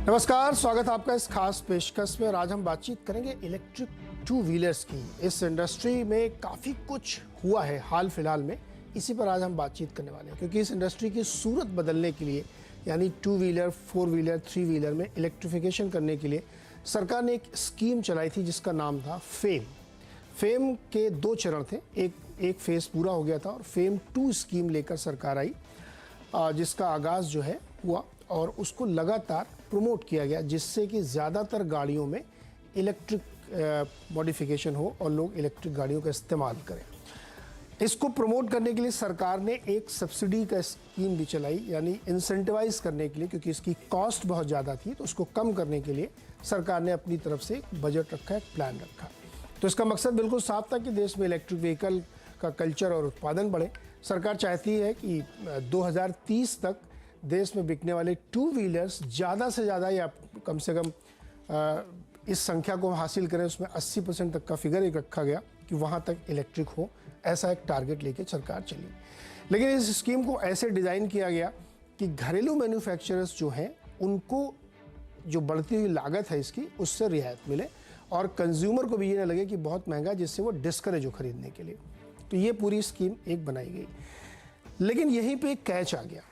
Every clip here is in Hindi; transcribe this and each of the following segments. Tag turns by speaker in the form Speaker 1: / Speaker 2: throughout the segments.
Speaker 1: नमस्कार, स्वागत है आपका इस खास पेशकश में। और आज हम बातचीत करेंगे इलेक्ट्रिक टू व्हीलर्स की। इस इंडस्ट्री में काफ़ी कुछ हुआ है हाल फिलहाल में, इसी पर आज हम बातचीत करने वाले हैं। क्योंकि इस इंडस्ट्री की सूरत बदलने के लिए, यानी two wheeler, four wheeler, three wheeler में इलेक्ट्रिफिकेशन करने के लिए सरकार ने एक स्कीम चलाई थी जिसका नाम था फेम। फेम के दो चरण थे, एक फेज पूरा हो गया था और फेम 2 स्कीम लेकर सरकार आई, जिसका आगाज़ जो है हुआ और उसको लगातार प्रमोट किया गया, जिससे कि ज़्यादातर गाड़ियों में इलेक्ट्रिक मॉडिफिकेशन हो और लोग इलेक्ट्रिक गाड़ियों का इस्तेमाल करें। इसको प्रमोट करने के लिए सरकार ने एक सब्सिडी का स्कीम भी चलाई, यानी इंसेंटिवाइज करने के लिए, क्योंकि इसकी कॉस्ट बहुत ज़्यादा थी तो उसको कम करने के लिए सरकार ने अपनी तरफ से एक बजट रखा, एक प्लान रखा। तो इसका मकसद बिल्कुल साफ था कि देश में इलेक्ट्रिक व्हीकल का कल्चर और उत्पादन बढ़े। सरकार चाहती है कि 2030 तक देश में बिकने वाले टू व्हीलर्स ज़्यादा से ज़्यादा या कम से कम इस संख्या को हासिल करें। उसमें 80% तक का फिगर एक रखा गया कि वहाँ तक इलेक्ट्रिक हो, ऐसा एक टारगेट लेके सरकार चली। लेकिन इस स्कीम को ऐसे डिज़ाइन किया गया कि घरेलू मैन्युफैक्चरर्स जो हैं उनको जो बढ़ती हुई लागत है इसकी, उससे रियायत मिले और कंज्यूमर को भी ये ना लगे कि बहुत महंगा, जिससे वो डिस्करेज हो खरीदने के लिए। तो ये पूरी स्कीम एक बनाई गई। लेकिन यहीं पे एक कैच आ गया,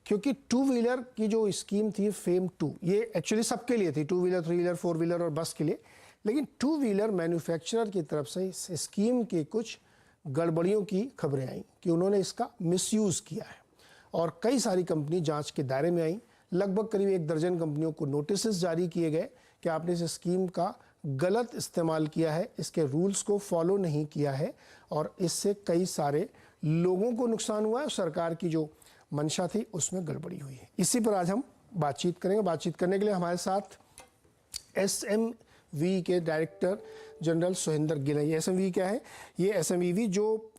Speaker 1: क्योंकि टू व्हीलर की जो स्कीम थी फेम 2, ये एक्चुअली सबके लिए थी, two wheeler, three wheeler, four wheeler और बस के लिए। लेकिन टू व्हीलर मैन्युफैक्चरर की तरफ से इस स्कीम के कुछ गड़बड़ियों की खबरें आई कि उन्होंने इसका मिसयूज़ किया है और कई सारी कंपनी जांच के दायरे में आई। लगभग करीब 1 दर्जन कंपनियों को नोटिस जारी किए गए कि आपने इस स्कीम का गलत इस्तेमाल किया है, इसके रूल्स को फॉलो नहीं किया है और इससे कई सारे लोगों को नुकसान हुआ है। सरकार की जो मंशा थी उसमें गड़बड़ी हुई है। इसी पर आज हम बातचीत करेंगे। बातचीत करने के लिए हमारे साथ SMVE के डायरेक्टर जनरल सोहिंदर गिल हैं। ये SMVE क्या है? ये SMVE जो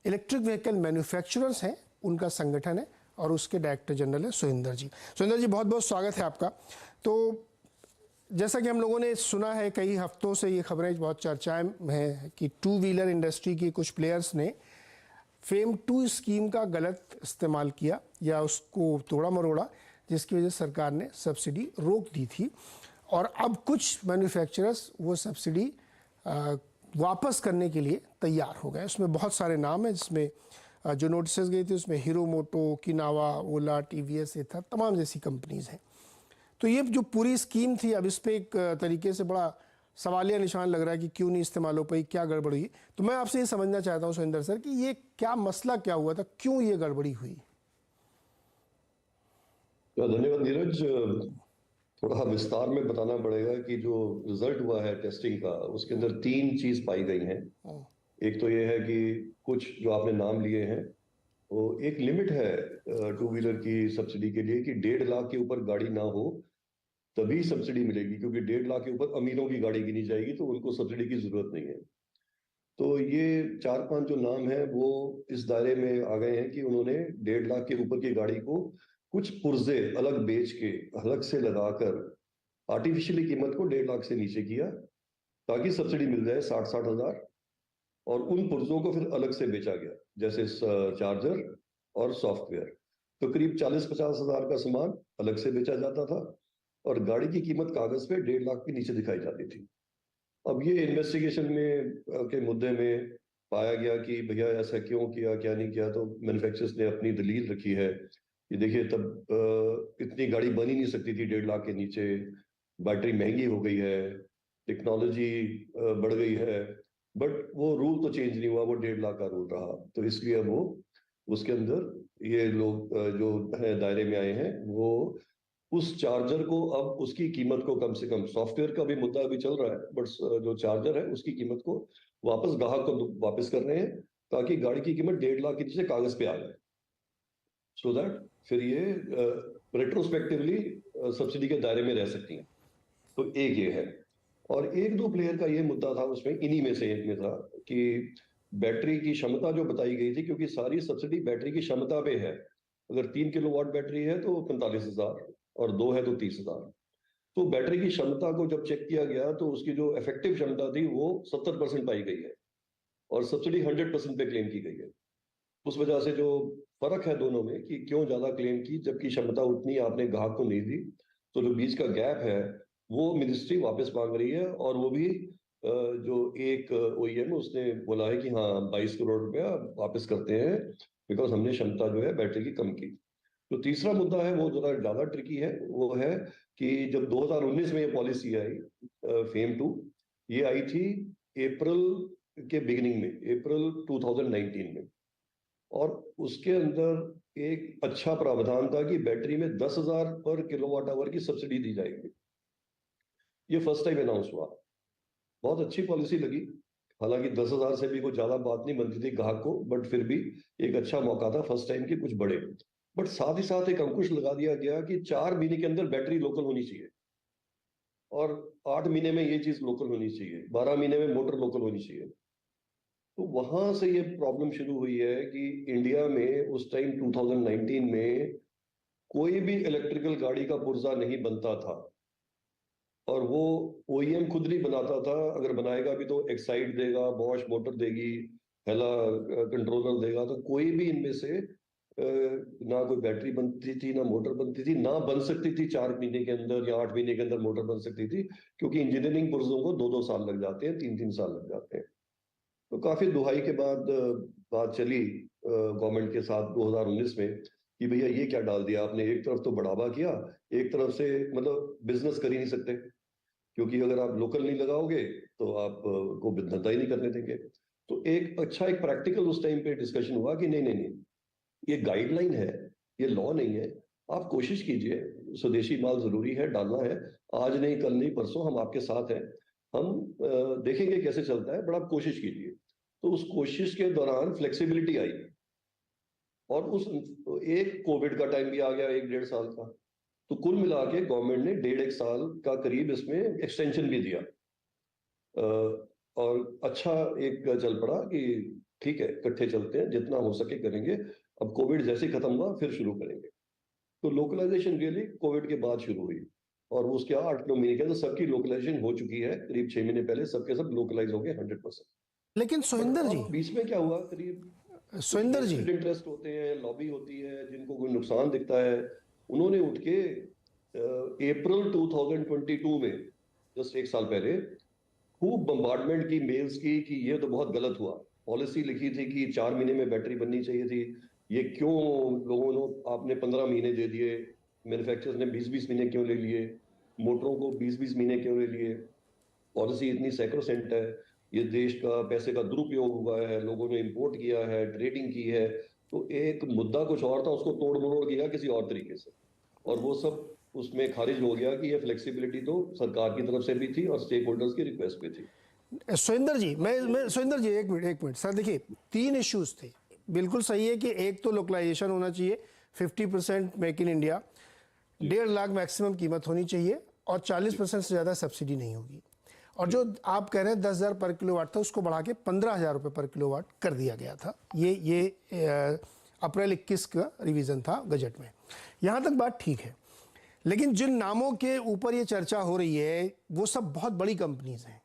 Speaker 1: इलेक्ट्रिक व्हीकल मैन्युफैक्चरर्स हैं उनका संगठन है और उसके डायरेक्टर जनरल है सोहिंदर जी। सोहिंदर जी, बहुत बहुत स्वागत है आपका। तो जैसा कि हम लोगों ने सुना है, कई हफ्तों से ये खबरें बहुत चर्चाएं हैं कि टू व्हीलर इंडस्ट्री की कुछ प्लेयर्स ने फेम 2 स्कीम का गलत इस्तेमाल किया या उसको तोड़ा मरोड़ा, जिसकी वजह से सरकार ने सब्सिडी रोक दी थी। और अब कुछ मैन्युफैक्चरर्स वो सब्सिडी वापस करने के लिए तैयार हो गए। उसमें बहुत सारे नाम हैं, जिसमें जो नोटिस गई थी उसमें हीरो मोटो, किनावा, ओला, TVS, एथर, तमाम जैसी कंपनीज हैं। तो ये जो पूरी स्कीम थी, अब इस पर एक तरीके से बड़ा सवालिया निशान लग रहा है कि क्यों नहीं इस्तेमाल हो पाई, क्या गड़बड़ी हुई। तो मैं आपसे ये समझना चाहता हूँ सुरेंद्र सर कि ये क्या मसला क्या हुआ था, क्यों ये गड़बड़ी हुई।
Speaker 2: धन्यवाद नीरज। थोड़ा विस्तार में बताना पड़ेगा कि जो रिजल्ट हुआ है टेस्टिंग का, उसके अंदर 3 चीज पाई गई हैं। एक तो ये है कि कुछ जो आपने नाम लिए हैं, वो एक लिमिट है टू व्हीलर की सब्सिडी के लिए कि 1.5 लाख के ऊपर गाड़ी ना हो तभी सब्सिडी मिलेगी, क्योंकि 1.5 लाख के ऊपर अमीरों की गाड़ी गिनी जाएगी तो उनको सब्सिडी की जरूरत नहीं है। तो ये 4-5 जो नाम है वो इस दायरे में आ गए हैं कि उन्होंने 1.5 लाख के ऊपर की गाड़ी को कुछ पुर्जे अलग बेच के, अलग से लगाकर आर्टिफिशियली कीमत को 1.5 लाख से नीचे किया ताकि सब्सिडी मिल जाए 60-60 हजार। और उन पुर्जों को फिर अलग से बेचा गया, जैसे चार्जर और सॉफ्टवेयर। तो करीब 40-50 हजार का सामान अलग से बेचा जाता था और गाड़ी की कीमत कागज पे 1.5 लाख के नीचे दिखाई जाती थी। अब ये इन्वेस्टिगेशन में के मुद्दे में पाया गया कि भैया ऐसा क्यों किया, क्या नहीं किया। तो मैन्युफैक्चरर्स ने अपनी दलील रखी है कि देखिए, तब इतनी गाड़ी बन ही नहीं सकती थी 1.5 लाख के नीचे, बैटरी महंगी हो गई है, टेक्नोलॉजी बढ़ गई है, बट वो रूल तो चेंज नहीं हुआ, वो 1.5 लाख का रूल रहा। तो इसलिए अब वो उसके अंदर ये लोग जो है दायरे में आए हैं, वो उस चार्जर को अब उसकी कीमत को कम से कम, सॉफ्टवेयर का भी मुद्दा अभी चल रहा है, बट जो चार्जर है उसकी कीमत को वापस ग्राहक को वापस कर रहे हैं ताकि गाड़ी की कीमत 1.5 लाख के नीचे कागज पे आ जाए, सो दैट फिर ये रेट्रोस्पेक्टिवली सब्सिडी के दायरे में रह सकती हैं। तो एक ये है। और 1-2 प्लेयर का ये मुद्दा था उसमें, इन्हीं में से एक में था कि बैटरी की क्षमता जो बताई गई थी, क्योंकि सारी सब्सिडी बैटरी की क्षमता पे है। अगर 3 किलोवाट बैटरी है तो 45,000 और 2 है तो 30,000। तो बैटरी की क्षमता को जब चेक किया गया तो उसकी जो इफेक्टिव क्षमता थी वो 70% पाई गई है और सब्सिडी 100% पे क्लेम की गई है। उस वजह से जो फर्क है दोनों में कि क्यों ज्यादा क्लेम की जबकि क्षमता उतनी आपने ग्राहक को नहीं दी, तो जो बीच का गैप है वो मिनिस्ट्री वापस मांग रही है, और वो भी जो एक ओईएम उसने बोला है कि हाँ 22 करोड़ रुपया वापस करते हैं, बिकॉज हमने क्षमता जो है बैटरी की कम की। तो तीसरा मुद्दा है वो जरा ज्यादा ट्रिकी है, वो है कि जब 2019 में ये पॉलिसी आई फेम टू, ये आई थी अप्रैल के बिगिनिंग में, अप्रैल 2019 में, और उसके अंदर एक अच्छा प्रावधान था कि बैटरी में 10,000 पर किलोवाट आवर की सब्सिडी दी जाएगी। ये फर्स्ट टाइम अनाउंस हुआ, बहुत अच्छी पॉलिसी लगी। हालांकि 10,000 से भी कोई ज्यादा बात नहीं बनती थी ग्राहक को, बट फिर भी एक अच्छा मौका था फर्स्ट टाइम की कुछ बड़े। बट साथ ही साथ एक अंकुश लगा दिया गया कि 4 महीने के अंदर बैटरी लोकल होनी चाहिए, और 8 महीने में ये चीज लोकल होनी चाहिए, 12 महीने में मोटर लोकल होनी चाहिए। तो वहां से ये प्रॉब्लम शुरू हुई है कि इंडिया में उस टाइम 2019 में कोई भी इलेक्ट्रिकल गाड़ी का पुर्जा नहीं बनता था, और वो ओईएम खुद नहीं बनाता था। अगर बनाएगा भी तो एक्साइड देगा, बॉश मोटर देगी, हेला कंट्रोलर देगा, तो कोई भी इनमें से ना कोई बैटरी बनती थी, ना मोटर बनती थी, ना बन सकती थी 4 महीने के अंदर या 8 महीने के अंदर मोटर बन सकती थी, क्योंकि इंजीनियरिंग पुर्जों को 2-2 साल लग जाते हैं, 3-3 साल लग जाते हैं। तो काफी दुहाई के बाद बात चली गवर्नमेंट के साथ 2019 में कि भैया ये क्या डाल दिया आपने, एक तरफ तो बढ़ावा किया, एक तरफ से मतलब बिजनेस कर ही नहीं सकते, क्योंकि अगर आप लोकल नहीं लगाओगे तो आप को धंधा ही नहीं करने देंगे। तो एक प्रैक्टिकल उस टाइम पे डिस्कशन हुआ कि नहीं नहीं नहीं, ये गाइडलाइन है, ये लॉ नहीं है। आप कोशिश कीजिए, स्वदेशी माल जरूरी है, डालना है, आज नहीं कल नहीं परसों हम आपके साथ हैं, हम देखेंगे कैसे चलता है, बट आप कोशिश कीजिए। तो उस कोशिश के दौरान फ्लेक्सिबिलिटी आई, और उस एक कोविड का टाइम भी आ गया 1-1.5 साल का। तो कुल मिला के गवर्नमेंट ने 1.5-1 साल का करीब इसमें एक्सटेंशन भी दिया, और अच्छा एक चल पड़ा कि ठीक है इकट्ठे चलते हैं, जितना हो सके करेंगे, अब कोविड जैसे ही खत्म हुआ फिर शुरू करेंगे। तो लोकलाइजेशन रियली कोविड के बाद शुरू हुई, और वो उसके 8-9 महीने के अंदर सबकी लोकलाइजेशन हो चुकी है, करीब 6 महीने पहले सबके सब लोकलाइज हो गए 100%।
Speaker 1: लेकिन
Speaker 2: बट
Speaker 1: सुहिंदर जी,
Speaker 2: अब बीच में क्या हुआ, करीब कुछ
Speaker 1: सुहिंदर जी,
Speaker 2: वेस्टेड इंटरेस्ट होते हैं, लॉबी होती है, जिनको कोई नुकसान दिखता है, उन्होंने उठ के अप्रैल 2022 में, जस्ट 1 साल पहले, खूब बम्बार्डमेंट की मेल्स की कि ये तो बहुत गलत हुआ। पॉलिसी लिखी थी कि 4 महीने में बैटरी बननी चाहिए थी, ये क्यों लोगों ने आपने 15 महीने दे दिए, मैन्युफैक्चरर्स ने 20-20 महीने क्यों ले लिए, मोटरों को 20-20 महीने क्यों ले लिए। पॉलिसी इतनी सैक्रोसेंट है, ये देश का पैसे का दुरुपयोग हुआ है, लोगों ने इंपोर्ट किया है, ट्रेडिंग की है। तो एक मुद्दा कुछ और था, उसको तोड़ मरोड़ किया किसी और तरीके से, और वो सब उसमें खारिज हो गया कि ये फ्लेक्सिबिलिटी तो सरकार की तरफ से भी थी और स्टेक होल्डर्स की रिक्वेस्ट भी थी।
Speaker 1: सुहिंदर जी, मैं सुहिंदर जी, एक मिनट सर, देखिए 3 इश्यूज थे। बिल्कुल सही है कि एक तो लोकलाइजेशन होना चाहिए, 50% make in India, 1.5 lakh maximum कीमत होनी चाहिए, और 40% से ज़्यादा सब्सिडी नहीं होगी। और जो आप कह रहे हैं 10,000 पर किलोवाट था, उसको बढ़ा के 15,000 रुपये पर किलोवाट कर दिया गया था। ये अप्रैल 21 का रिवीजन था बजट में। यहाँ तक बात ठीक है, लेकिन जिन नामों के ऊपर ये चर्चा हो रही है वो सब बहुत बड़ी कंपनीज हैं।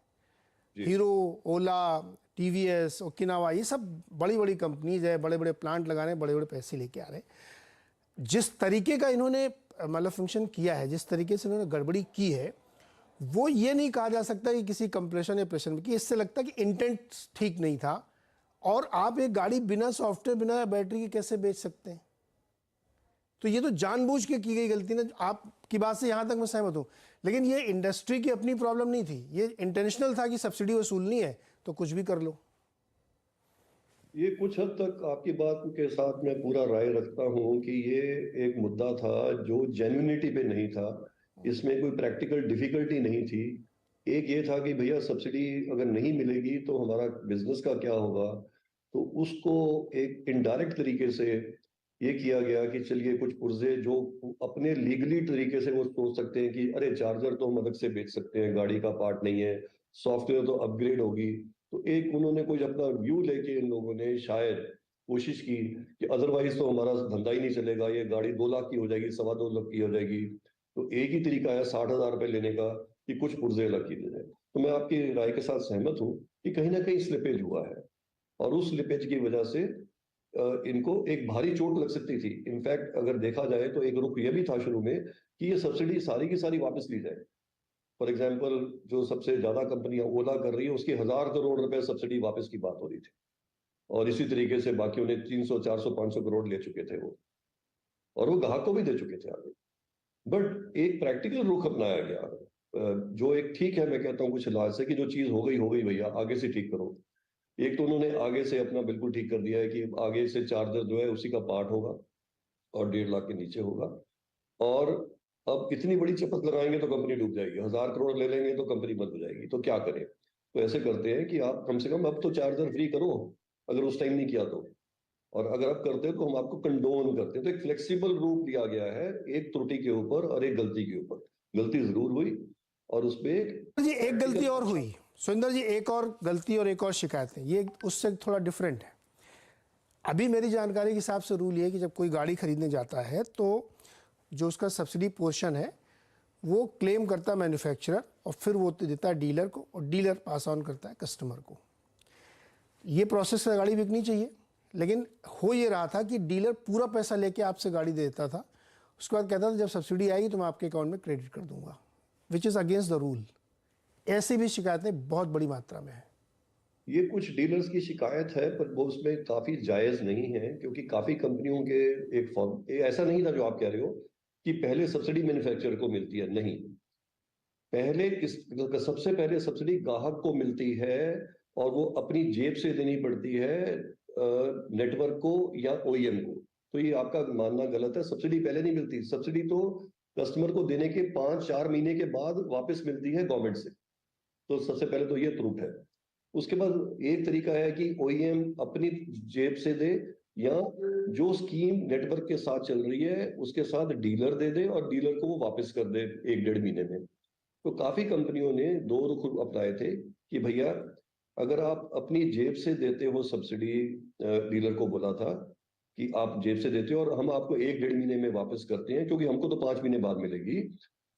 Speaker 1: हीरो, ओला, टीवीएस, ओकिनावा, ये सब बड़ी बड़ी कंपनीज है, बड़े बड़े प्लांट लगा रहे हैं, बड़े बड़े पैसे लेके आ रहे हैं। जिस तरीके का इन्होंने मतलब फंक्शन किया है, जिस तरीके से इन्होंने गड़बड़ी की है, वो ये नहीं कहा जा सकता कि किसी कंप्रेशन या प्रेशर में की। इससे लगता है कि इंटेंट ठीक नहीं था, और आप एक गाड़ी बिना सॉफ्टवेयर, बिना बैटरी के कैसे बेच सकते हैं? तो ये तो जानबूझ के की गई गलती ना। आपकी बात से यहां तक मैं सहमत हूं, लेकिन ये इंडस्ट्री की अपनी प्रॉब्लम नहीं थी, ये इंटेंशनल था कि सब्सिडी वसूलनी है तो कुछ भी कर लो।
Speaker 2: ये कुछ हद तक आपकी बात के साथ मैं पूरा राय रखता हूँ कि ये एक मुद्दा था जो जेन्युइनिटी पे नहीं था, इसमें कोई प्रैक्टिकल डिफिकल्टी नहीं थी। एक ये था कि भैया सब्सिडी अगर नहीं मिलेगी तो हमारा बिजनेस का क्या होगा। तो उसको एक इनडायरेक्ट तरीके से ये किया गया कि चलिए कुछ पुर्जे जो अपने लीगली तरीके से वो सोच सकते हैं कि अरे चार्जर तो हम अलग से बेच सकते हैं, गाड़ी का पार्ट नहीं है, सॉफ्टवेयर तो अपग्रेड होगी। तो एक उन्होंने कुछ अपना व्यू लेके इन लोगों ने शायद कोशिश की कि अदरवाइज तो हमारा धंधा ही नहीं चलेगा, ये गाड़ी 2 लाख की हो जाएगी, 2.25 लाख की हो जाएगी। तो एक ही तरीका है 60,000 रुपए लेने का कि कुछ पुर्जे अलग किए जाए। तो मैं आपकी राय के साथ सहमत हूँ कि कहीं ना कहीं स्लिपेज हुआ है, और उस स्लिपेज की वजह से इनको एक भारी चोट लग सकती थी। इनफैक्ट अगर देखा जाए तो एक रुख यह भी था शुरू में कि ये सब्सिडी सारी की सारी वापस ली जाए। फॉर एग्जाम्पल, जो सबसे ज्यादा कंपनियां ओला कर रही है उसकी 1,000 करोड़ रुपए सब्सिडी वापस की बात हो रही थी, और इसी तरीके से बाकियों ने 300, 400, 500 करोड़ ले चुके थे वो, और वो ग्राहक को भी दे चुके थे आगे। बट एक प्रैक्टिकल रुख अपनाया गया, जो एक ठीक है, मैं कहता हूँ कुछ इलाज से, कि जो चीज हो गई भैया, आगे से ठीक करो। एक तो उन्होंने आगे से अपना बिल्कुल ठीक कर दिया है कि आगे से चार्जर जो है उसी का पार्ट होगा और 1.5 लाख के नीचे होगा। और अब इतनी बड़ी चपत लगाएंगे तो कंपनी डूब जाएगी, 1,000 करोड़ ले लेंगे तो कंपनी बंद हो जाएगी, तो क्या करें? तो ऐसे करते हैं कि आप कम से कम अब तो चार्जर फ्री करो, अगर उस टाइम नहीं किया तो, और अगर आप करते हैं तो हम आपको कंडोन करते हैं। तो एक फ्लेक्सिबल रूप लिया गया है, एक त्रुटि के ऊपर और एक गलती के ऊपर। गलती जरूर हुई, और उस पर
Speaker 1: जी एक गलती और हुई सुरेंद्र जी, एक और गलती और एक और शिकायत है, ये उससे थोड़ा डिफरेंट है। अभी मेरी जानकारी के हिसाब से रूल ये है कि जब कोई गाड़ी खरीदने जाता है तो जो उसका सब्सिडी पोर्शन है वो क्लेम करता है मैन्युफैक्चरर, और फिर वो देता है डीलर को, और डीलर पास ऑन करता है कस्टमर को। ये प्रोसेस से गाड़ी बिकनी चाहिए, लेकिन हो ये रहा था कि डीलर पूरा पैसा लेके आपसे गाड़ी दे देता था, उसके बाद कहता था जब सब्सिडी आएगी तो मैं आपके अकाउंट में क्रेडिट कर दूंगा, which is against the rule. ऐसी भी शिकायतें बहुत बड़ी मात्रा में है।
Speaker 2: ये कुछ डीलर्स की शिकायत है, पर वो उसमें काफी जायज नहीं है, क्योंकि काफी कंपनियों के एक फॉर्म ऐसा नहीं था जो आप कह रहे हो कि पहले सब्सिडी मैन्युफैक्चरर को मिलती है। नहीं, पहले सबसे पहले सब्सिडी ग्राहक को मिलती है, और वो अपनी जेब से देनी पड़ती है नेटवर्क को या ओईएम को। तो ये आपका मानना गलत है, सब्सिडी पहले नहीं मिलती। सब्सिडी तो कस्टमर को देने के 5-4 महीने के बाद वापस मिलती है गवर्नमेंट से। तो सबसे पहले तो ये त्रुटि है। उसके बाद एक तरीका है कि ओईएम अपनी जेब से दे, या जो स्कीम नेटवर्क के साथ चल रही है उसके साथ डीलर दे दे, और डीलर को वो वापस कर दे 1-1.5 महीने में। तो काफी कंपनियों ने 2 रुख अपनाए थे कि भैया अगर आप अपनी जेब से देते हो सब्सिडी, डीलर को बोला था कि आप जेब से देते हो और हम आपको 1-1.5 महीने में वापस करते हैं, क्योंकि हमको तो 5 महीने बाद मिलेगी,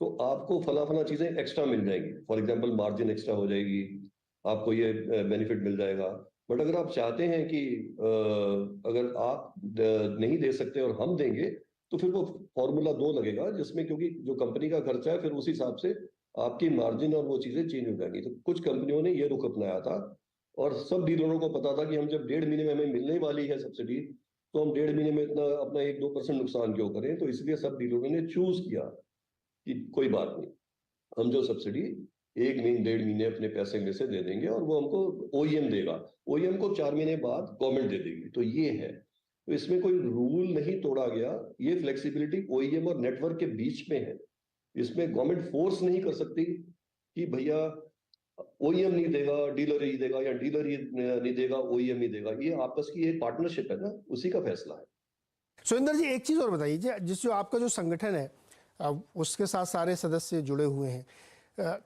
Speaker 2: तो आपको फला चीजें एक्स्ट्रा मिल जाएंगी। फॉर एग्जाम्पल, मार्जिन एक्स्ट्रा हो जाएगी, आपको ये बेनिफिट मिल जाएगा। बट अगर आप चाहते हैं कि अगर आप नहीं दे सकते और हम देंगे, तो फिर वो फॉर्मूला 2 लगेगा, जिसमें क्योंकि जो कंपनी का खर्चा है फिर उस हिसाब से आपकी मार्जिन और वो चीजें चेंज हो जाएंगी। तो कुछ कंपनियों ने ये रुख अपनाया था, और सब डीलरों को पता था कि हम जब 1.5 महीने में हमें मिलने वाली है सब्सिडी, तो हम 1.5 महीने में इतना अपना 1-2% नुकसान क्यों करें। तो इसलिए सब डीलरों ने चूज किया कि कोई बात नहीं, हम जो सब्सिडी 1-1.5 महीने अपने पैसे में से दे देंगे, और वो हमको ओईएम देगा, ओईएम को 4 महीने बाद गवर्नमेंट दे देगी। तो ये है, तो इसमें कोई रूल नहीं तोड़ा गया। ये फ्लेक्सिबिलिटी ओईएम और नेटवर्क के बीच में है। इसमें गवर्नमेंट फोर्स नहीं कर सकती कि भैया ओईएम नहीं देगा डीलर ही देगा, या डीलर ही नहीं देगा ओईएम ही देगा। ये आपस की एक पार्टनरशिप है ना, उसी का फैसला है।
Speaker 1: सुरेंद्र जी एक चीज़ और बताइए, जिस जो आपका जो संगठन है उसके साथ सारे सदस्य जुड़े हुए हैं,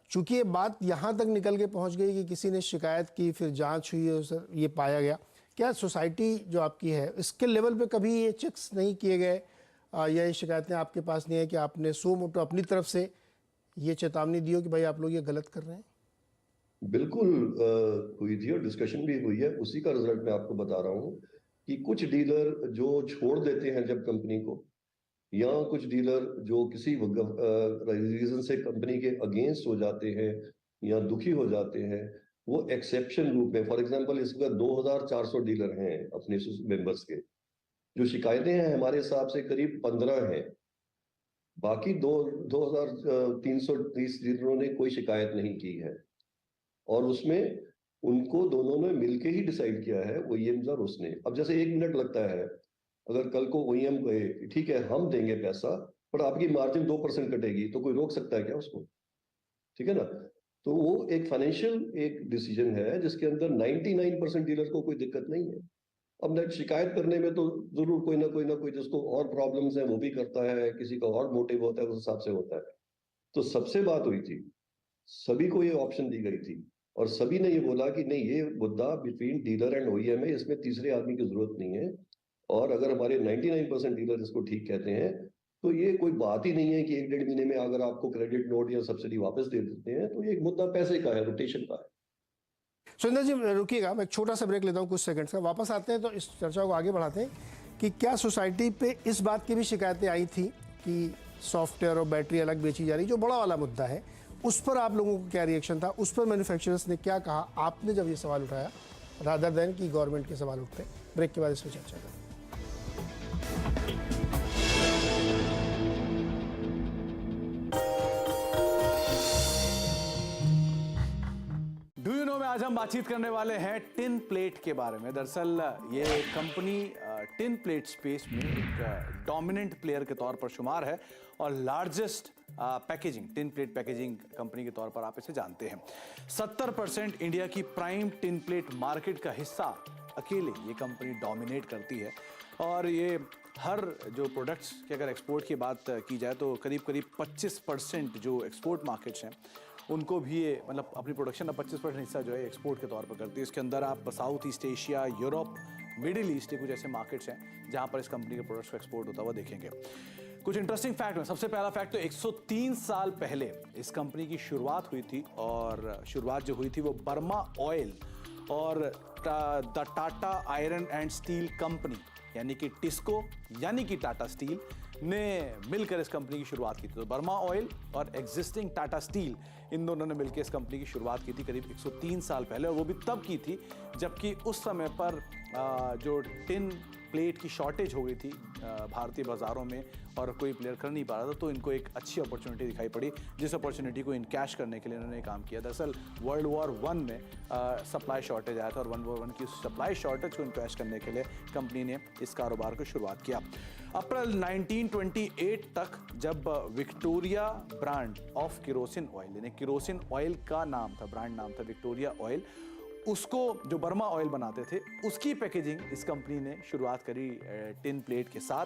Speaker 1: चूंकि ये बात यहाँ तक निकल के पहुँच गई कि किसी ने शिकायत की, फिर जांच हुई है, सर ये पाया गया, क्या सोसाइटी जो आपकी है इसके लेवल पे कभी ये चेक्स नहीं किए गए, या ये शिकायतें आपके पास नहीं है कि आपने सो मोटो अपनी तरफ से ये चेतावनी दी हो कि भाई आप लोग ये गलत कर रहे हैं?
Speaker 2: बिल्कुल हुई थी, और डिस्कशन भी हुई है। उसी का रिजल्ट मैं आपको बता रहा हूँ कि कुछ डीलर जो छोड़ देते हैं जब कंपनी को, या कुछ डीलर जो किसी रीजन से कंपनी के अगेंस्ट हो जाते हैं या दुखी हो जाते हैं, वो एक्सेप्शन रूप में, फॉर एग्जांपल इसका 2400 डीलर हैं अपने मेंबर्स के। जो शिकायतें हैं हमारे हिसाब से करीब 15 हैं, बाकी 2330 डीलरों ने कोई शिकायत नहीं की है। और उसमें उनको दोनों ने मिलके ही डिसाइड किया है, ओईएम और उसने। अब जैसे 1 मिनट लगता है, अगर कल को ओईएम कहे ठीक है हम देंगे पैसा, पर आपकी मार्जिन 2% कटेगी, तो कोई रोक सकता है क्या उसको? ठीक है ना? तो वो एक फाइनेंशियल एक डिसीजन है, जिसके अंदर 99% डीलर को कोई दिक्कत नहीं है। अब नेट शिकायत करने में तो जरूर कोई ना कोई जिसको और प्रॉब्लम्स है वो भी करता है, किसी का और मोटिव होता है, उस हिसाब से होता है। तो सबसे बात हुई थी, सभी को ये ऑप्शन दी गई थी, और सभी ने ये बोला कि नहीं, ये मुद्दा बिटवीन डीलर एंड ओईएम है, इसमें तीसरे आदमी की जरूरत नहीं है। और अगर हमारे 99% डीलर इसको ठीक कहते हैं, तो ये कोई बात ही नहीं है कि 1-1.5 महीने में अगर आपको क्रेडिट नोट या सब्सिडी वापस दे देते हैं, तो ये एक मुद्दा पैसे का है, रोटेशन का है।
Speaker 1: सुरेंद्र जी रुकिएगा, मैं एक छोटा सा ब्रेक लेता हूँ कुछ सेकंड्स का, वापस आते हैं तो इस चर्चा को आगे बढ़ाते हैं कि क्या सोसाइटी पे इस बात की भी शिकायतें आई थी कि सॉफ्टवेयर और बैटरी अलग बेची जा रही, जो बड़ा वाला मुद्दा है, उस पर आप लोगों को क्या रिएक्शन था, उस पर मैन्युफैक्चरर्स ने क्या कहा आपने जब ये सवाल उठाया, रादर देन कि गवर्नमेंट के सवाल उठते? ब्रेक के बाद इस पर चर्चा करें।
Speaker 3: डू यू नो में आज हम बातचीत करने वाले हैं टिन प्लेट के बारे में। दरअसल ये कंपनी टिन प्लेट स्पेस में एक डोमिनेंट प्लेयर के तौर पर शुमार है और largest packaging tin plate packaging company के तौर पर आप इसे जानते हैं। 70% इंडिया की प्राइम टिन प्लेट मार्केट का हिस्सा अकेले ये कंपनी डोमिनेट करती है और ये हर जो प्रोडक्ट्स की अगर एक्सपोर्ट की बात की जाए तो करीब करीब 25% जो एक्सपोर्ट मार्केट्स हैं उनको भी ये मतलब अपनी प्रोडक्शन का 25% हिस्सा जो है एक्सपोर्ट के तौर पर करती है। इसके अंदर आप south east Asia, Europe, middle east के कुछ ऐसे मार्केट्स हैं जहां पर इस कंपनी के प्रोडक्ट्स को एक्सपोर्ट होता हुआ देखेंगे। कुछ इंटरेस्टिंग फैक्ट है। सबसे पहला फैक्ट तो 103 साल पहले इस कंपनी की शुरुआत हुई थी और शुरुआत जो हुई थी वो बर्मा ऑयल और the Tata iron and steel company यानी कि टिस्को यानी कि टाटा स्टील ने मिलकर इस कंपनी की शुरुआत की थी। तो बर्मा ऑयल और एग्जिस्टिंग टाटा स्टील इन दोनों ने मिलकर इस कंपनी की शुरुआत की थी करीब 103 साल पहले और वो भी तब की थी जबकि उस समय पर जो टिन प्लेट की शॉर्टेज हो गई थी भारतीय बाज़ारों में और कोई प्लेयर कर नहीं पा रहा था। तो इनको एक अच्छी अपॉर्चुनिटी दिखाई पड़ी जिस अपॉर्चुनिटी को इनकैश करने के लिए इन्होंने काम किया। दरअसल वर्ल्ड वॉर 1 में सप्लाई शॉर्टेज आया था और वर्ल्ड वॉर 1 की सप्लाई शॉर्टेज को इनकैश करने के लिए कंपनी ने इस कारोबार को शुरुआत किया। अप्रैल 1928 तक जब Victoria brand of kerosene oil यानी केरोसिन ऑयल का नाम था, ब्रांड नाम था विक्टोरिया ऑयल, उसको जो बर्मा ऑयल बनाते थे उसकी पैकेजिंग इस कंपनी ने शुरुआत करी टिन प्लेट के साथ।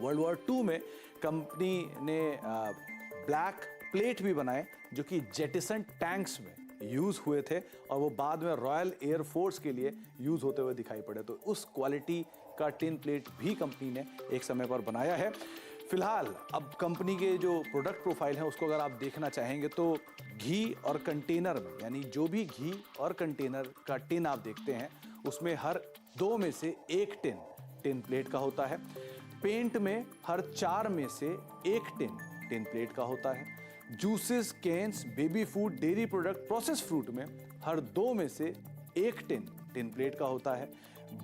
Speaker 3: वर्ल्ड वॉर 2 में कंपनी ने ब्लैक प्लेट भी बनाए जो कि जेटिसन टैंक्स में यूज हुए थे और वो बाद में रॉयल एयर फोर्स के लिए यूज होते हुए दिखाई पड़े। तो उस क्वालिटी का टिन प्लेट भी कंपनी ने एक समय पर बनाया है। फिलहाल अब कंपनी के जो प्रोडक्ट प्रोफाइल है उसको अगर आप देखना चाहेंगे तो घी और कंटेनर में यानी जो भी घी और कंटेनर का टिन आप देखते हैं उसमें हर 2 में से 1 टिन प्लेट का होता है। पेंट में हर 4 में से 1 टिन प्लेट का होता है। Juices, cans, baby food, dairy product, process fruit में हर 2 में से 1 टिन प्लेट का होता है।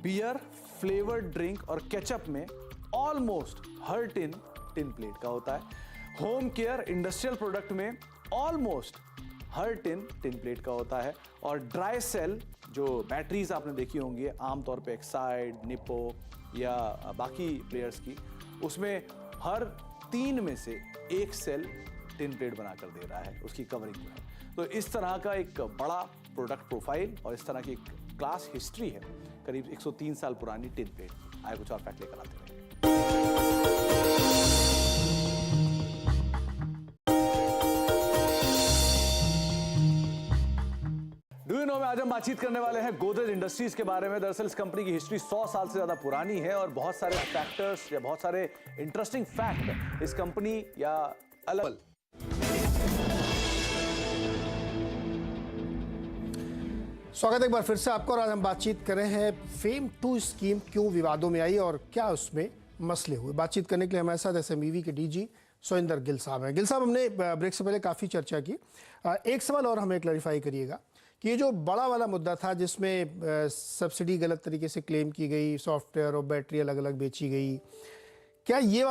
Speaker 3: बियर, फ्लेवर्ड ड्रिंक और केचप में ऑलमोस्ट हर टिन प्लेट का होता है। होम केयर, इंडस्ट्रियल प्रोडक्ट में ऑलमोस्ट हर टिन प्लेट का होता है। और ड्राई सेल जो बैटरीज आपने देखी होंगी आमतौर पे एक्साइड, निप्पो या बाकी प्लेयर्स की, उसमें हर 3 में से 1 सेल टिन प्लेट बनाकर दे रहा है उसकी कवरिंग में। तो इस तरह का एक बड़ा प्रोडक्ट प्रोफाइल और इस तरह की एक क्लास हिस्ट्री है करीब 103 साल पुरानी टिन प्लेट की। आए कुछ और फैक्ट लेकर आते हैं। डू यू नो में आज हम बातचीत करने वाले हैं गोदरेज इंडस्ट्रीज के बारे में। दरअसल इस कंपनी की हिस्ट्री 100 साल से ज्यादा पुरानी है और बहुत सारे फैक्टर्स या बहुत सारे इंटरेस्टिंग फैक्ट इस कंपनी या अलग।
Speaker 1: स्वागत है एक बार फिर से आपको और आज हम बातचीत कर रहे हैं फेम 2 स्कीम क्यों विवादों में आई और क्या उसमें मसले हुए। बातचीत करने के लिए हमारे साथ SMEV के DG सोइंदर गिल साहब हैं। गिल साहब, हमने ब्रेक से पहले काफ़ी चर्चा की। एक सवाल और हमें क्लैरिफाई करिएगा कि ये जो बड़ा वाला मुद्दा था जिसमें सब्सिडी गलत तरीके से क्लेम की गई, सॉफ्टवेयर और बैटरी अलग अलग बेची गई, क्या ये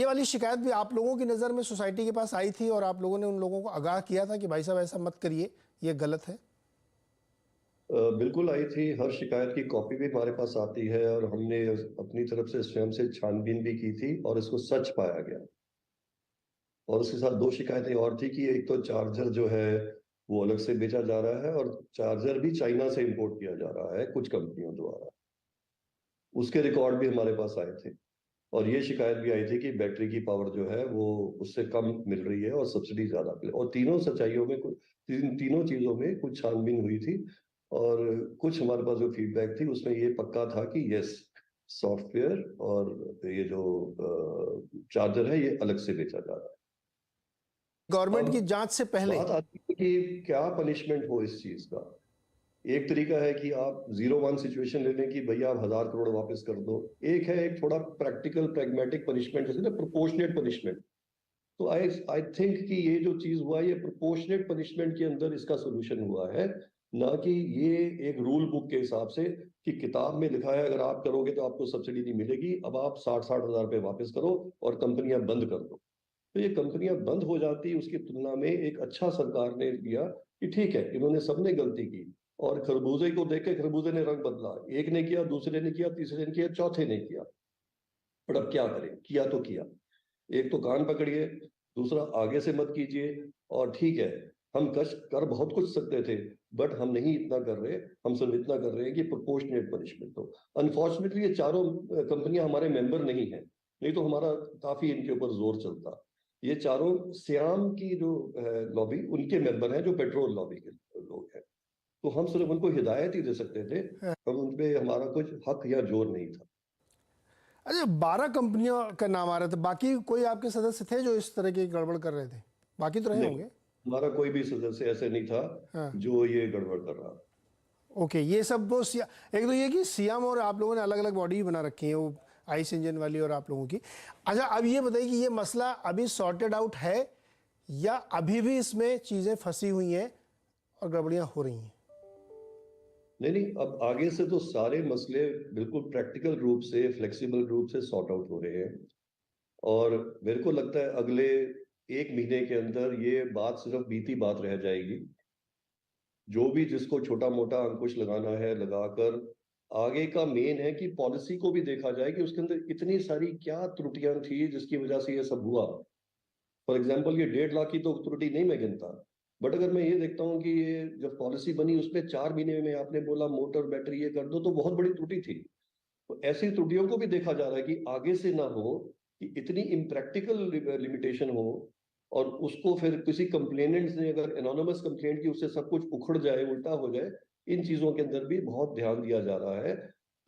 Speaker 1: वाली शिकायत भी आप लोगों की नज़र में सोसाइटी के पास आई थी और आप लोगों ने उन लोगों को आगाह किया था कि भाई साहब ऐसा मत करिए, ये गलत है?
Speaker 2: बिल्कुल आई थी। हर शिकायत की कॉपी भी हमारे पास आती है और हमने अपनी तरफ से स्वयं से छानबीन भी की थी और इसको सच पाया गया। और उसके साथ 2 शिकायतें और थी कि एक तो चार्जर जो है वो अलग से बेचा जा रहा है और चार्जर भी चाइना से इंपोर्ट किया जा रहा है कुछ कंपनियों द्वारा। उसके रिकॉर्ड भी हमारे पास आए थे और ये शिकायत भी आई थी कि बैटरी की पावर जो है वो उससे कम मिल रही है और सब्सिडी ज्यादा मिल रही है। और तीनों सच्चाइयों में तीनों चीजों में कुछ छानबीन हुई थी और कुछ हमारे पास जो फीडबैक थी उसमें ये पक्का था कि यस, सॉफ्टवेयर और ये जो चार्जर है ये अलग से बेचा जा रहा है।
Speaker 1: गवर्नमेंट की जांच से पहले
Speaker 2: बात आती है कि क्या पनिशमेंट हो इस चीज का। एक तरीका है कि आप 0-1 सिचुएशन ले लें कि भैया आप 1000 करोड़ वापस कर दो। एक है एक थोड़ा प्रैक्टिकल प्रैग्मेटिक पनिशमेंट, जैसे ना प्रोपोर्शनेट पनिशमेंट, तो आई थिंक कि ये जो चीज हुआ ये प्रोपोर्शनेट पनिशमेंट के अंदर इसका सोल्यूशन हुआ है, ना कि ये एक रूल बुक के हिसाब से कि किताब में लिखा है अगर आप करोगे तो आपको सब्सिडी नहीं मिलेगी, अब आप 60-60 हजार रुपये वापस करो और कंपनियां बंद कर दो। तो ये कंपनियां बंद हो जाती, उसकी तुलना में एक अच्छा सरकार ने किया कि ठीक है इन्होंने सबने गलती की, और खरबूजे को देख के खरबूजे ने रंग बदला, एक ने किया, दूसरे ने किया, तीसरे ने किया, चौथे ने किया। पर अब क्या करें, किया तो किया। एक तो कान पकड़िए, दूसरा आगे से मत कीजिए। और ठीक है हम कष्ट कर बहुत कुछ सकते थे, बट हम नहीं इतना कर रहे, हम सिर्फ इतना कर रहे हैं कि प्रोपोर्शनेट पनिशमेंट हो। अनफॉर्चुनेटली ये चारों कंपनियां हमारे मेंबर नहीं है, नहीं तो हमारा काफी इनके ऊपर जोर चलता। ये चारों श्याम की जो लॉबी उनके मेंबर हैं, जो पेट्रोल लॉबी के लोग हैं, तो हम सिर्फ उनको हिदायत ही दे सकते थे, हम उनपे हमारा कुछ हक या जोर नहीं था।
Speaker 1: अच्छा, 12 कंपनियों का नाम आ रहा था, बाकी कोई आपके सदस्य थे जो इस तरह की गड़बड़ कर रहे थे? बाकी तो रहे
Speaker 2: नहीं,
Speaker 1: होंगे।
Speaker 2: हमारा कोई भी सदस्य ऐसे नहीं था जो ये गड़बड़ कर रहा।
Speaker 1: ओके, ये सब वो एक तो ये कि सियाम और आप लोगों ने अलग अलग बॉडी बना रखी है, वो आइस इंजन वाली और आप लोगों की। अच्छा, अब ये बताइए कि ये मसला अभी सॉर्टेड आउट है या अभी भी इसमें चीज़ें फंसी हुई हैं और गड़बड़ियाँ हो रही हैं?
Speaker 2: नहीं, अब आगे से तो सारे मसले बिल्कुल प्रैक्टिकल रूप से, फ्लेक्सिबल रूप से सॉर्ट आउट हो रहे हैं। और मेरे को लगता है अगले 1 महीने के अंदर ये बात सिर्फ बीती बात रह जाएगी। जो भी जिसको छोटा मोटा अंकुश लगाना है लगाकर, आगे का मेन है कि पॉलिसी को भी देखा जाए कि उसके अंदर इतनी सारी क्या त्रुटियां थी जिसकी वजह से ये सब हुआ। फॉर एग्जाम्पल ये 1.5 लाख की तो त्रुटि नहीं मैं गिनता, बट अगर मैं ये देखता हूँ कि ये जब पॉलिसी बनी उसमें 4 महीने में आपने बोला मोटर बैटरी ये कर दो, तो बहुत बड़ी त्रुटि थी। तो ऐसी त्रुटियों को भी देखा जा रहा है कि आगे से ना हो कि इतनी इम्प्रैक्टिकल लिमिटेशन हो, और उसको फिर किसी कंप्लेनेंट ने अगर एनोनिमस कंप्लेंट की उससे सब कुछ उखड़ जाए, उल्टा हो जाए। इन चीजों के अंदर भी बहुत ध्यान दिया जा रहा है।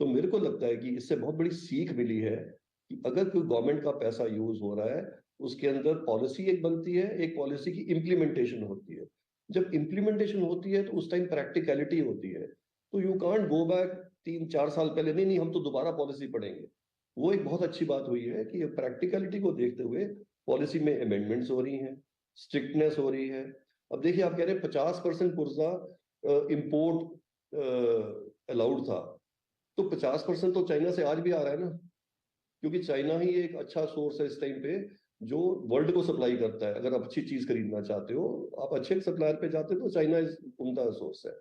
Speaker 2: तो मेरे को लगता है कि इससे बहुत बड़ी सीख मिली है कि अगर कोई गवर्नमेंट का पैसा यूज हो रहा है, उसके अंदर पॉलिसी एक बनती है, एक पॉलिसी की इम्प्लीमेंटेशन होती है। जब इम्प्लीमेंटेशन होती है तो उस टाइम प्रैक्टिकलिटी होती है। तो यू कांट गो बैक 3-4 साल पहले, नहीं नहीं हम तो दोबारा पॉलिसी पढ़ेंगे। वो एक बहुत अच्छी बात हुई है कि प्रैक्टिकलिटी को देखते हुए पॉलिसी में अमेंडमेंट्स हो रही हैं, स्ट्रिक्टनेस हो रही है। अब देखिए आप कह रहे हैं 50% पुर्जा इंपोर्ट अलाउड था, तो 50% तो चाइना से आज भी आ रहा है ना, क्योंकि चाइना ही एक अच्छा सोर्स है इस टाइम पे जो वर्ल्ड को सप्लाई करता है। अगर आप अच्छी चीज खरीदना चाहते हो, आप अच्छे सप्लायर पे जाते हो, तो चाइना उनका सोर्स है।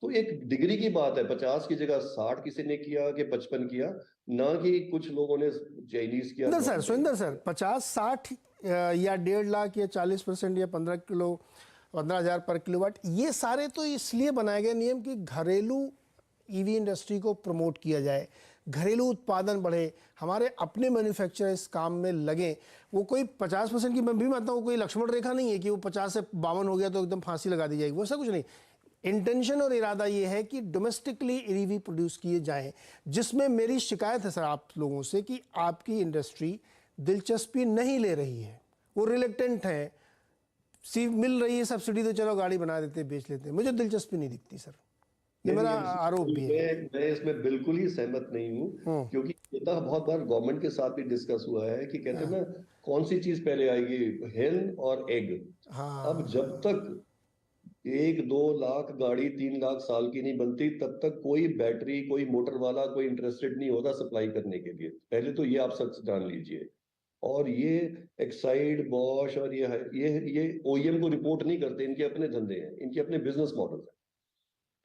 Speaker 2: तो एक डिग्री की बात है, 50 की जगह 60 किसी ने किया कि 55 किया, ना कि कुछ लोगों ने चाइनीज किया।
Speaker 1: सुंदर सर 50-60 या 1.5 लाख या 40% या 15,000 पर किलोवाट, ये सारे तो इसलिए बनाए गए नियम कि घरेलू ईवी इंडस्ट्री को प्रमोट किया जाए, घरेलू उत्पादन बढ़े, हमारे अपने मैन्युफैक्चरर इस काम में लगे। वो कोई 50% की मैं भी मानता हूँ, कोई लक्ष्मण रेखा नहीं है कि वो 50 से 52 हो गया तो एकदम फांसी लगा दी जाएगी, वो ऐसा कुछ नहीं। इंटेंशन और इरादा ये है कि डोमेस्टिकली ईवी प्रोड्यूस किए जाएं, जिसमें मेरी शिकायत है सर आप लोगों से कि आपकी इंडस्ट्री दिलचस्पी नहीं ले रही है, वो रिलेक्टेंट है। मिल रही है सब्सिडी तो चलो गाड़ी बना देते बेच लेते, मुझे दिलचस्पी नहीं दिखती सर, ये मेरा आरोप भी है।
Speaker 2: मैं इसमें बिल्कुल ही सहमत नहीं हूँ, क्योंकि होता बहुत बार गवर्नमेंट के साथ भी डिस्कस हुआ है कि कहते हैं ना कौन सी चीज पहले आएगी, हेन और एग। अब जब तक 1-2 लाख गाड़ी 3 लाख साल की नहीं बनती, तब तक कोई बैटरी, कोई मोटर वाला कोई इंटरेस्टेड नहीं होता सप्लाई करने के लिए। पहले तो ये आप सच जान लीजिए। और ये एक्साइड, बॉश और ये ओईएम को रिपोर्ट नहीं करते, इनके अपने धंधे हैं, इनके अपने बिजनेस मॉडल है।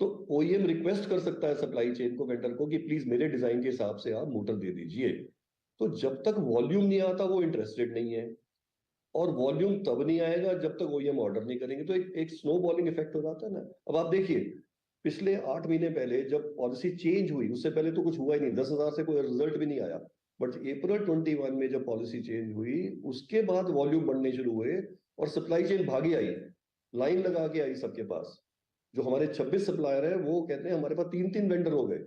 Speaker 2: तो ओईएम रिक्वेस्ट कर सकता है सप्लाई चेन को, वेंडर को, कि प्लीज मेरे डिजाइन के हिसाब से आप मोटर दे दीजिए। तो जब तक वॉल्यूम नहीं आता वो इंटरेस्टेड नहीं है, और वॉल्यूम तब नहीं आएगा जब तक ओईएम ऑर्डर नहीं करेंगे। तो एक स्नो बॉलिंग इफेक्ट हो जाता है ना। अब आप देखिए पिछले 8 महीने पहले जब पॉलिसी चेंज हुई, उससे पहले तो कुछ हुआ ही नहीं, 10,000 से कोई रिजल्ट भी नहीं आया। बट अप्रैल 21 में जब पॉलिसी चेंज हुई, उसके बाद वॉल्यूम बढ़ने शुरू हुए और सप्लाई चेन भागी आई, लाइन लगा के आई सबके पास। जो हमारे 26 सप्लायर है वो कहते हैं हमारे पास 3-3 वेंडर हो गए,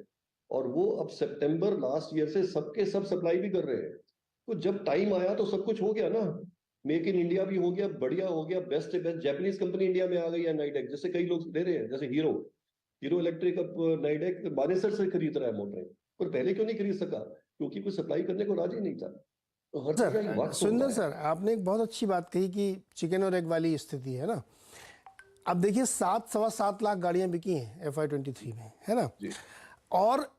Speaker 2: और वो अब सितंबर लास्ट ईयर से सबके सब सप्लाई भी कर रहे हैं। तो जब टाइम आया तो सब कुछ हो गया ना, मेक इन इंडिया भी हो गया, बढ़िया हो गया, बेस्ट से बेस्ट जापानीज कंपनी इंडिया में आ गई है, नाइडेक, जैसे कई लोग दे रहे हैं, जैसे हीरो इलेक्ट्रिक अब नाइडेक मानेसर से खरीद रहा है मोटरें। पर पहले क्यों नहीं खरीद सका? क्योंकि कोई सप्लाई करने को राजी नहीं था। हर
Speaker 1: सर
Speaker 2: जगह वक्त
Speaker 1: सुंदर
Speaker 2: होता है।
Speaker 1: सर, आपने एक बहुत अच्छी बात कही कि चिकन और एग वाली स्थिति है ना। अब देखिए 7-7.25 लाख गाड़ियां बिकी हैं FY23 में, है ना।
Speaker 2: जी।
Speaker 1: और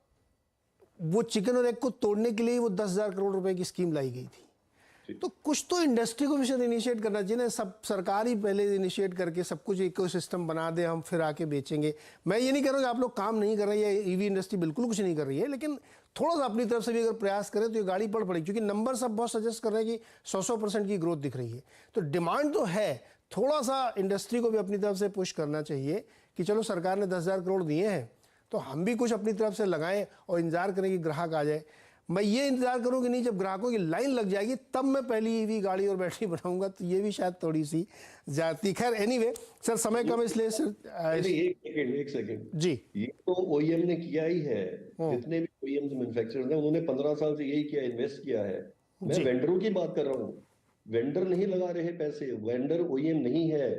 Speaker 1: वो चिकन और एग को तोड़ने के लिए वो 10,000 करोड़ रुपए की स्कीम लाई गई थी। तो कुछ तो इंडस्ट्री को भी इनिशिएट करना चाहिए ना। सब सरकार ही पहले इनिशिएट करके सब कुछ इकोसिस्टम बना दे, हम फिर आके बेचेंगे। मैं ये नहीं कह रहा हूँ कि आप लोग काम नहीं कर रहे हैं, या ईवी इंडस्ट्री बिल्कुल कुछ नहीं कर रही है, लेकिन थोड़ा सा अपनी तरफ से भी अगर प्रयास करें तो ये गाड़ी पड़ पड़ेगी। क्योंकि नंबर सब बहुत सजेस्ट कर रहे हैं कि 100% की ग्रोथ दिख रही है, तो डिमांड तो है। थोड़ा सा इंडस्ट्री को भी अपनी तरफ से पुश करना चाहिए कि चलो सरकार ने 10,000 करोड़ दिए हैं तो हम भी कुछ अपनी तरफ से लगाएं और इंतजार करें कि ग्राहक आ जाए। मैं ये इंतजार करूं कि नहीं, जब ग्राहकों की लाइन लग जाएगी तब मैं पहली ईवी गाड़ी और बैटरी बनाऊंगा, तो ये भी शायद थोड़ी सी जाती। खैर एनीवे सर, समय कम इसलिए
Speaker 2: एक सेकंड
Speaker 1: जी।
Speaker 2: ये तो ओईएम ने किया ही है। जितने भी ओईएम मैन्युफैक्चरर्स हैं उन्होंने 15 साल से यही किया, इन्वेस्ट किया है। मैं वेंडरों की बात कर रहा हूँ। वेंडर नहीं लगा रहे पैसे, वेंडर ओईएम नहीं है।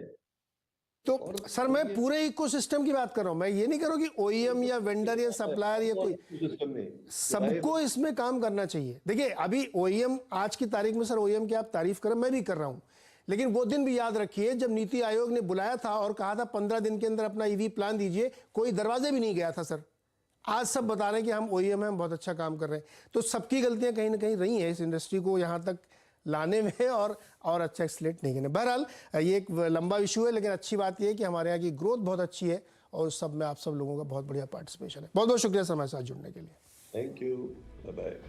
Speaker 1: तो सर मैं पूरे इकोसिस्टम की बात कर रहा हूं, मैं ये नहीं कर रहा हूं कि ओईएम या वेंडर या सप्लायर या कोई,
Speaker 2: सिस्टम में
Speaker 1: सबको इसमें काम करना चाहिए। देखिए अभी ओईएम आज की तारीख में, सर ओईएम की आप तारीफ करें, मैं भी कर रहा हूं, लेकिन वो दिन भी याद रखिए जब नीति आयोग ने बुलाया था और कहा था 15 दिन के अंदर अपना ईवी प्लान दीजिए, कोई दरवाजे भी नहीं गया था सर। आज सब बता रहे हैं कि हम ओईएम हैं, हम बहुत अच्छा काम कर रहे हैं। तो सबकी गलतियां कहीं ना कहीं रही हैं इस इंडस्ट्री को यहाँ तक लाने में और अच्छा एक्सलेट नहीं करने। बहरहाल ये एक लंबा इशू है, लेकिन अच्छी बात यह है कि हमारे यहाँ की ग्रोथ बहुत अच्छी है और उस सब में आप सब लोगों का बहुत बढ़िया पार्टिसिपेशन है। बहुत बहुत शुक्रिया सर हमारे साथ जुड़ने के लिए।
Speaker 2: Thank you, bye bye.